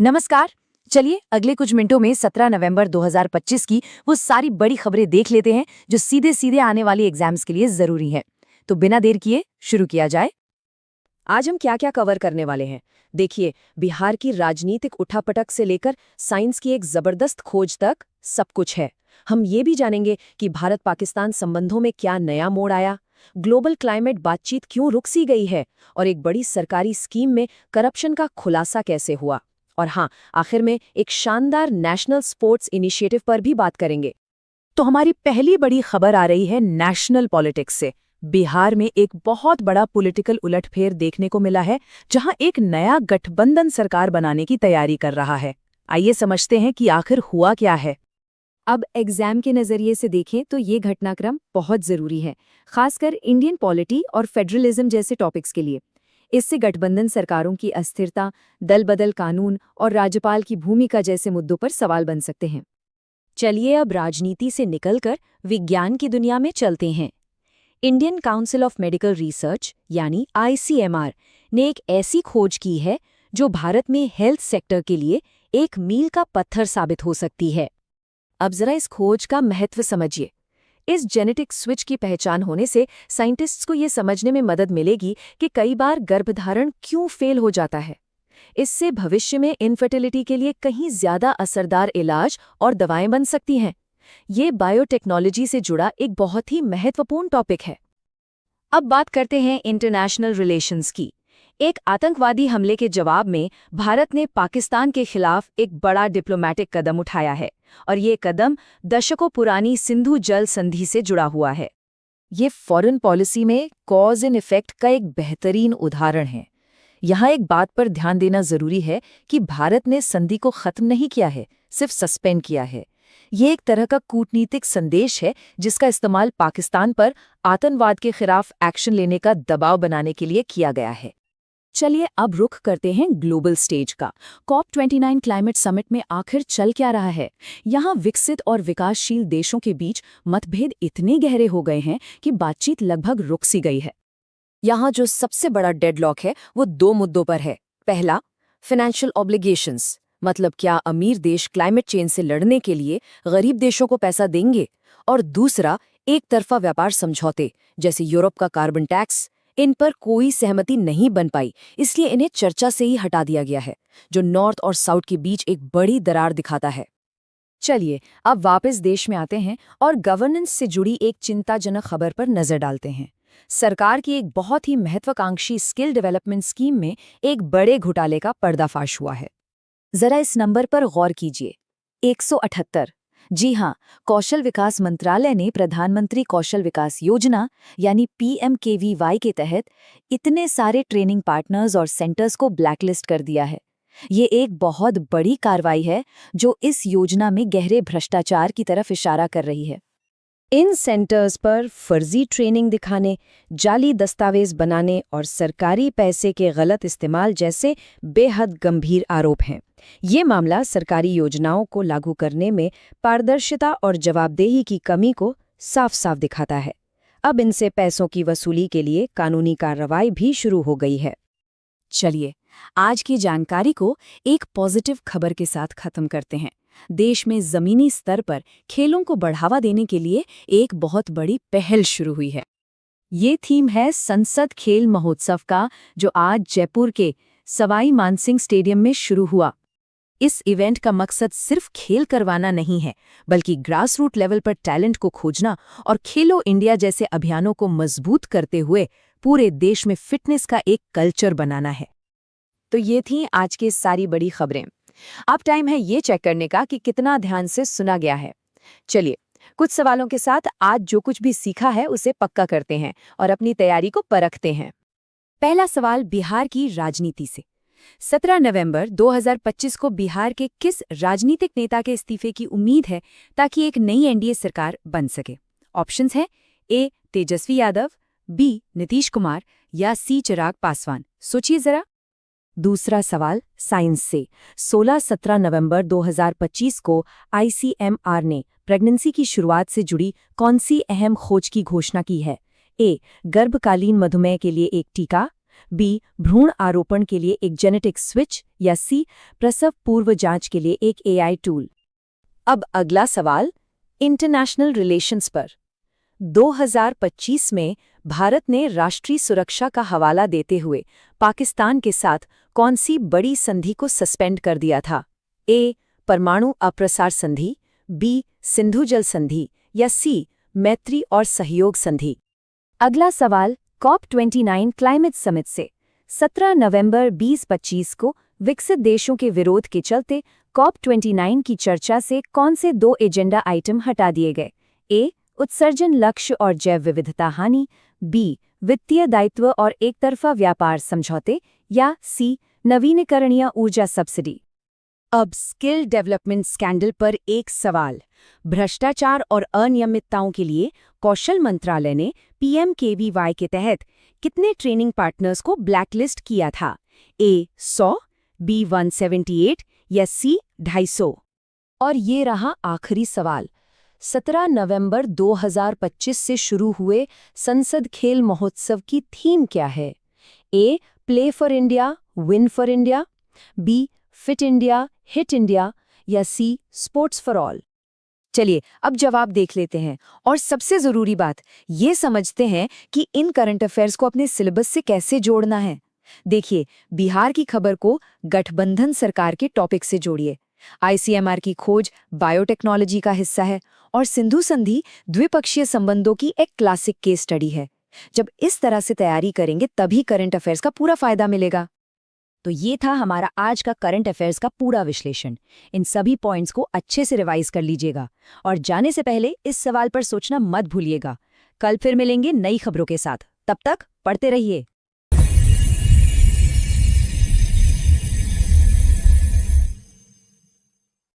नमस्कार। चलिए अगले कुछ मिनटों में 17 नवंबर 2025 की वो सारी बड़ी खबरें देख लेते हैं जो सीधे सीधे आने वाली एग्जाम्स के लिए जरूरी है। तो बिना देर किए शुरू किया जाए। आज हम क्या क्या कवर करने वाले हैं। देखिए, बिहार की राजनीतिक उठापटक से लेकर साइंस की एक जबरदस्त खोज तक सब कुछ है। हम ये भी जानेंगे कि भारत पाकिस्तान संबंधों में क्या नया मोड़ आया, ग्लोबल क्लाइमेट बातचीत क्यों रुक सी गई है, और एक बड़ी सरकारी स्कीम में करप्शन का खुलासा कैसे हुआ। और हाँ, आखिर में एक शानदार नेशनल स्पोर्ट्स इनिशिएटिव पर भी बात करेंगे। तो हमारी पहली बड़ी खबर आ रही है नेशनल पॉलिटिक्स से। बिहार में एक बहुत बड़ा पॉलिटिकल उलटफेर देखने को मिला है, जहां एक नया गठबंधन सरकार बनाने की तैयारी कर रहा है। आइए समझते हैं कि आखिर हुआ क्या है। अब एग्जाम के नजरिए से देखें तो ये घटनाक्रम बहुत जरूरी है, खासकर इंडियन पॉलिटी और फेडरलिज्म जैसे टॉपिक्स के लिए। इससे गठबंधन सरकारों की अस्थिरता, दल बदल कानून और राज्यपाल की भूमिका जैसे मुद्दों पर सवाल बन सकते हैं। चलिए अब राजनीति से निकलकर विज्ञान की दुनिया में चलते हैं। Indian council of medical research यानी ICMR ने एक ऐसी खोज की है जो भारत में हेल्थ सेक्टर के लिए एक मील का पत्थर साबित हो सकती है। अब जरा इस खोज का महत्व समझिए। इस जेनेटिक स्विच की पहचान होने से साइंटिस्ट्स को ये समझने में मदद मिलेगी कि कई बार गर्भधारण क्यों फेल हो जाता है। इससे भविष्य में इनफर्टिलिटी के लिए कहीं ज्यादा असरदार इलाज और दवाएं बन सकती हैं। ये बायोटेक्नोलॉजी से जुड़ा एक बहुत ही महत्वपूर्ण टॉपिक है। अब बात करते हैं इंटरनेशनल रिलेशंस की। एक आतंकवादी हमले के जवाब में भारत ने पाकिस्तान के खिलाफ एक बड़ा डिप्लोमैटिक कदम उठाया है, और ये कदम दशकों पुरानी सिंधु जल संधि से जुड़ा हुआ है। ये फॉरेन पॉलिसी में कॉज एंड इफेक्ट का एक बेहतरीन उदाहरण है। यहाँ एक बात पर ध्यान देना जरूरी है कि भारत ने संधि को खत्म नहीं किया है, सिर्फ सस्पेंड किया है। ये एक तरह का कूटनीतिक संदेश है जिसका इस्तेमाल पाकिस्तान पर आतंकवाद के खिलाफ एक्शन लेने का दबाव बनाने के लिए किया गया है। चलिए अब रुख करते हैं ग्लोबल स्टेज का। COP29 क्लाइमेट समिट में आखिर चल क्या रहा है। यहाँ विकसित और विकासशील देशों के बीच मतभेद इतने गहरे हो गए हैं कि बातचीत लगभग रुक सी गई है। यहाँ जो सबसे बड़ा डेडलॉक है वो दो मुद्दों पर है। पहला, फाइनेंशियल ऑब्लिगेशंस, मतलब क्या अमीर देश क्लाइमेट चेंज से लड़ने के लिए गरीब देशों को पैसा देंगे, और दूसरा, एक तरफा व्यापार समझौते जैसे यूरोप का कार्बन टैक्स। इन पर कोई सहमति नहीं बन पाई, इसलिए इन्हें चर्चा से ही हटा दिया गया है, जो नॉर्थ और साउथ के बीच एक बड़ी दरार दिखाता है। चलिए अब वापस देश में आते हैं और गवर्नेंस से जुड़ी एक चिंताजनक खबर पर नजर डालते हैं। सरकार की एक बहुत ही महत्वाकांक्षी स्किल डेवलपमेंट स्कीम में एक बड़े घोटाले का पर्दाफाश हुआ है। जरा इस नंबर पर गौर कीजिए, 178। जी हाँ, कौशल विकास मंत्रालय ने प्रधानमंत्री कौशल विकास योजना यानी PMKVY के तहत इतने सारे ट्रेनिंग पार्टनर्स और सेंटर्स को ब्लैकलिस्ट कर दिया है। ये एक बहुत बड़ी कार्रवाई है जो इस योजना में गहरे भ्रष्टाचार की तरफ इशारा कर रही है। इन सेंटर्स पर फर्जी ट्रेनिंग दिखाने, जाली दस्तावेज बनाने और सरकारी पैसे के गलत इस्तेमाल जैसे बेहद गंभीर आरोप हैं। ये मामला सरकारी योजनाओं को लागू करने में पारदर्शिता और जवाबदेही की कमी को साफ साफ दिखाता है। अब इनसे पैसों की वसूली के लिए कानूनी कार्रवाई भी शुरू हो गई है। चलिए आज की जानकारी को एक पॉजिटिव खबर के साथ खत्म करते हैं। देश में जमीनी स्तर पर खेलों को बढ़ावा देने के लिए एक बहुत बड़ी पहल शुरू हुई है। ये थीम है संसद खेल महोत्सव का, जो आज जयपुर के सवाई मानसिंह स्टेडियम में शुरू हुआ। इस इवेंट का मकसद सिर्फ खेल करवाना नहीं है, बल्कि ग्रास रूट लेवल पर टैलेंट को खोजना और खेलो इंडिया जैसे अभियानों को मजबूत करते हुए पूरे देश में फिटनेस का एक कल्चर बनाना है। तो ये थी आज की सारी बड़ी खबरें। अब टाइम है ये चेक करने का कि कितना ध्यान से सुना गया है। चलिए कुछ सवालों के साथ आज जो कुछ भी सीखा है उसे पक्का करते हैं और अपनी तैयारी को परखते हैं। पहला सवाल बिहार की राजनीति से। 17 नवंबर 2025 को बिहार के किस राजनीतिक नेता के इस्तीफे की उम्मीद है ताकि एक नई NDA सरकार बन सके? ऑप्शंस हैं A तेजस्वी यादव, B नीतीश कुमार या C चिराग पासवान। सोचिए जरा। दूसरा सवाल साइंस से। 16-17 नवंबर 2025 को ICMR ने प्रेगनेंसी की शुरुआत से जुड़ी कौन सी अहम खोज की घोषणा की है? A गर्भकालीन मधुमेह के लिए एक टीका, बी भ्रूण आरोपण के लिए एक जेनेटिक स्विच या सी प्रसव पूर्व जांच के लिए एक एआई टूल। अब अगला सवाल इंटरनेशनल रिलेशंस पर। 2025 में भारत ने राष्ट्रीय सुरक्षा का हवाला देते हुए पाकिस्तान के साथ कौन सी बड़ी संधि को सस्पेंड कर दिया था? ए परमाणु अप्रसार संधि, बी सिंधु जल संधि या सी मैत्री और सहयोग संधि। अगला सवाल COP29 क्लाइमेट समिट से। 17 नवंबर 2025 को विकसित देशों के विरोध के चलते COP29 की चर्चा से कौन से 2 एजेंडा आइटम हटा दिए गए? ए उत्सर्जन लक्ष्य और जैव विविधता हानि, बी वित्तीय दायित्व और एकतरफा व्यापार समझौते या सी नवीनीकरणीय ऊर्जा सब्सिडी। अब स्किल डेवलपमेंट स्कैंडल पर एक सवाल। भ्रष्टाचार और अनियमितताओं के लिए कौशल मंत्रालय ने PMKVY के तहत कितने ट्रेनिंग पार्टनर्स को ब्लैकलिस्ट किया था? ए 100, बी 178 या सी 250। और ये रहा आखिरी सवाल। 17 नवंबर 2025 से शुरू हुए संसद खेल महोत्सव की थीम क्या है? A play for India, win for India, B fit India, hit India या सी स्पोर्ट्स फॉर ऑल। चलिए अब जवाब देख लेते हैं और सबसे जरूरी बात ये समझते हैं कि इन करंट अफेयर्स को अपने सिलेबस से कैसे जोड़ना है। देखिए, बिहार की खबर को गठबंधन सरकार के टॉपिक से जोड़िए। ICMR की खोज बायोटेक्नोलॉजी का हिस्सा है और सिंधु संधि द्विपक्षीय संबंधों की एक क्लासिक केस स्टडी है। जब इस तरह से तैयारी करेंगे तभी करंट अफेयर्स का पूरा फायदा मिलेगा। तो ये था हमारा आज का करंट अफेयर्स का पूरा विश्लेषण। इन सभी पॉइंट्स को अच्छे से रिवाइज कर लीजिएगा और जाने से पहले इस सवाल पर सोचना मत भूलिएगा। कल फिर मिलेंगे नई खबरों के साथ। तब तक पढ़ते रहिए।